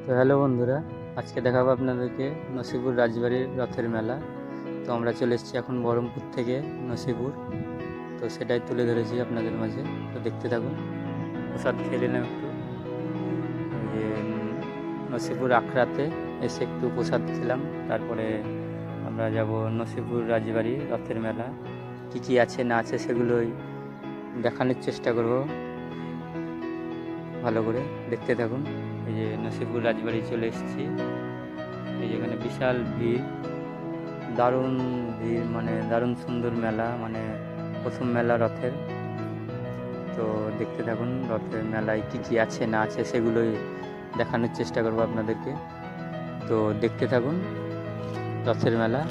তো হ্যালো বন্ধুরা, আজকে দেখাবো আপনাদেরকে নসিপুর রাজবাড়ির রথের মেলা। তো আমরা চলে এসেছি এখন বহরমপুর থেকে নসিপুর। তো সেটাই তুলে ধরেছি আপনাদের মাঝে। তো দেখতে থাকুন। প্রসাদ খেয়ে নিলাম একটু। এই যে নসিপুর আখড়াতে এসে একটু প্রসাদ খেলাম। তারপরে আমরা যাব নসিপুর রাজবাড়ি রথের মেলা। কী কী আছে না আছে সেগুলোই দেখানোর চেষ্টা করব। ভালো করে দেখতে থাকুন। এই যে নসিপুর রাজবাড়ি চলে এসেছি। এই যেখানে বিশাল ভিড়, দারুণ ভিড়, মানে দারুণ সুন্দর মেলা, মানে প্রথম মেলা রথের। তো দেখতে থাকুন রথের মেলায় কী কী আছে না আছে সেগুলোই দেখানোর চেষ্টা করবো আপনাদেরকে। তো দেখতে থাকুন রথের মেলা।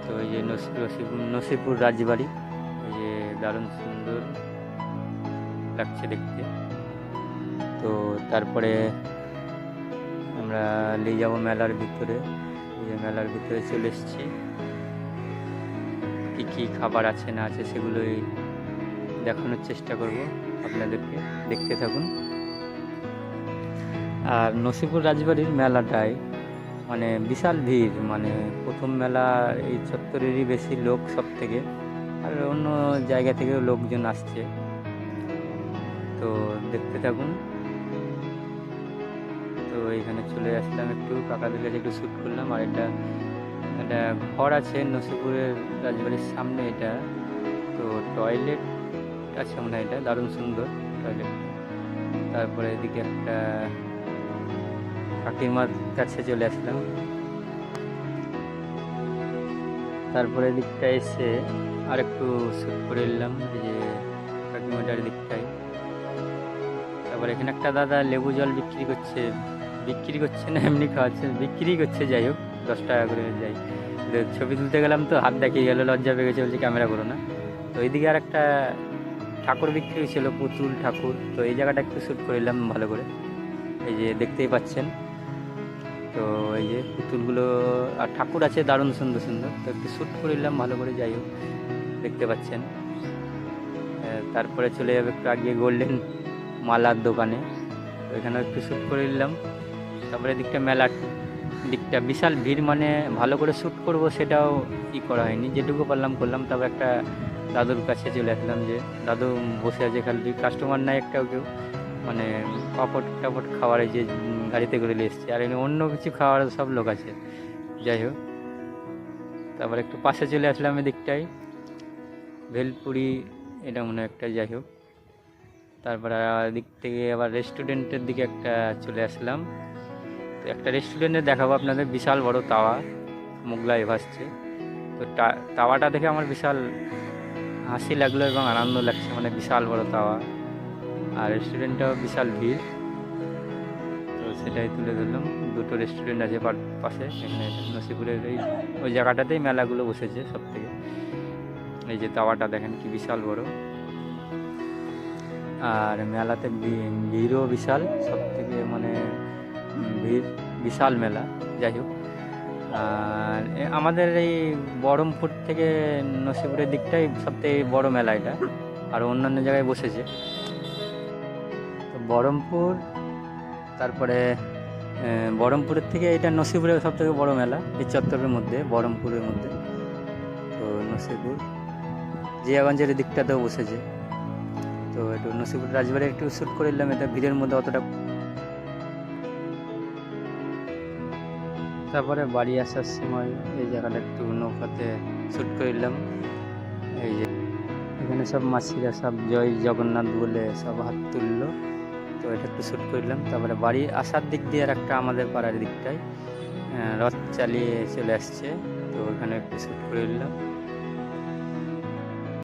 তো এই যে নসিপুর রাজবাড়ি, এই যে দারুণ সুন্দর লাগছে দেখতে। তো তারপরে আমরা নিয়ে যাবো মেলার ভিতরে। এই যে মেলার ভিতরে চলে এসেছি। কী কী খাবার আছে না আছে সেগুলোই দেখানোর চেষ্টা করব আপনাদেরকে। দেখতে থাকুন। আর নসিপুর রাজবাড়ির মেলাটায় মানে বিশাল ভিড়, মানে প্রথম মেলা এই চত্বরেরই বেশি লোক সব থেকে, আর অন্য জায়গা থেকেও লোকজন আসছে। তো দেখতে থাকুন। তো এইখানে চলে আসলাম, একটু কাকাদের কাছে একটু শ্যুট করলাম। আর এটা ঘর আছে নসিপুরের রাজবাড়ির সামনে। এটা তো টয়লেট আছে মনে হয়, এটা দারুণ সুন্দর টয়লেট। তারপরে এদিকে একটা কাকিমার কাছে চলে আসলাম। তারপরে দিকটা এসে আর একটু শ্যুট করে নিলাম, এই যে কাকিমাটার দিকটাই। তারপর এখানে একটা দাদা লেবু জল বিক্রি করছে না এমনি খাওয়াচ্ছে, বিক্রি করছে। যাই হোক, 10 টাকা করে যাই। ছবি তুলতে গেলাম তো হাত দেখিয়ে গেল, লজ্জা পেয়ে গেছে, বলছে ক্যামেরা করো না। তো এইদিকে আর একটা ঠাকুর বিক্রি হয়েছিল, পুতুল ঠাকুর। তো এই জায়গাটা একটু শ্যুট করে নিলাম ভালো করে। এই যে দেখতেই পাচ্ছেন। তো এই যে পুতুলগুলো আর ঠাকুর আছে দারুণ সুন্দর সুন্দর। তো একটু শ্যুট করে নিলাম ভালো করে। যাই হোক, দেখতে পাচ্ছেন। তারপরে চলে যাবে একটু আগে গোল্ডেন মালার দোকানে। তো এখানেও একটু শ্যুট করে নিলাম। তারপরে দিকটা মেলার দিকটা বিশাল ভিড়, মানে ভালো করে শ্যুট করব সেটাও করা হয়নি, যেটুকু পারলাম করলাম। তারপর একটা দাদুর কাছে চলে আসলাম, যে দাদু বসে আছে, খালি কাস্টমার নাই একটাও কেউ, মানে পাপড় টাপড় খাওয়ার এই যে গাড়িতে করে নিয়ে এসছে, আর এমনি অন্য কিছু খাওয়ার সব লোক আছে। যাই হোক, তারপর একটু পাশে চলে আসলাম এদিকটাই, ভেলপুরি এটা মনে হয় একটা। যাই হোক, তারপরে দিক থেকে আবার রেস্টুরেন্টের দিকে একটা চলে আসলাম। তো একটা রেস্টুরেন্টে দেখাবো আপনাদের, বিশাল বড় তাওয়া মোগলাই ভাসছে। তো তাওয়াটা দেখে আমার বিশাল হাসি লাগলো এবং আনন্দ লাগছে, মানে বিশাল বড় তাওয়া। আর রেস্টুরেন্টটাও বিশাল ভিড়। তো সেটাই তুলে ধরলাম। দুটো রেস্টুরেন্ট আছে পাশে এখানে নসিপুরের ওই জায়গাটাতেই মেলাগুলো বসেছে সব থেকে। এই যে তাওয়াটা দেখেন কি বিশাল বড়। আর মেলাতে ভিড়ও বিশাল, সব থেকে মানে ভিড়, বিশাল মেলা। যাই হোক, আর আমাদের এই বহরমপুর থেকে নসিপুরের দিকটাই সবথেকে বড় মেলা এটা, আর অন্যান্য জায়গায় বসেছে। তো বহরমপুর, তারপরে বহরমপুরের থেকে এটা নসিপুরের সবথেকে বড় মেলা এই চত্বরের মধ্যে, বহরমপুরের মধ্যে। তো নসিপুর জিয়াগঞ্জের দিকটাতেও বসেছে। তো একটু নসিপুর রাজবাড়ি একটু শ্যুট করে নিলাম, এটা ভিড়ের মধ্যে অতটা। তারপরে বাড়ি আসার সময় এই জায়গাটা একটু নৌকাতে শ্যুট করে নিলাম। এই যে এখানে সব মাসিরা সব জয় জগন্নাথ বলে সব হাত তুললো। তো এটা একটু শ্যুট করলাম। তারপরে বাড়ি আসার দিক দিয়ে আর একটা আমাদের পাড়ার দিকটায় রথ চালিয়ে চলে আসছে। তো ওখানে একটু শ্যুট করে নিলাম।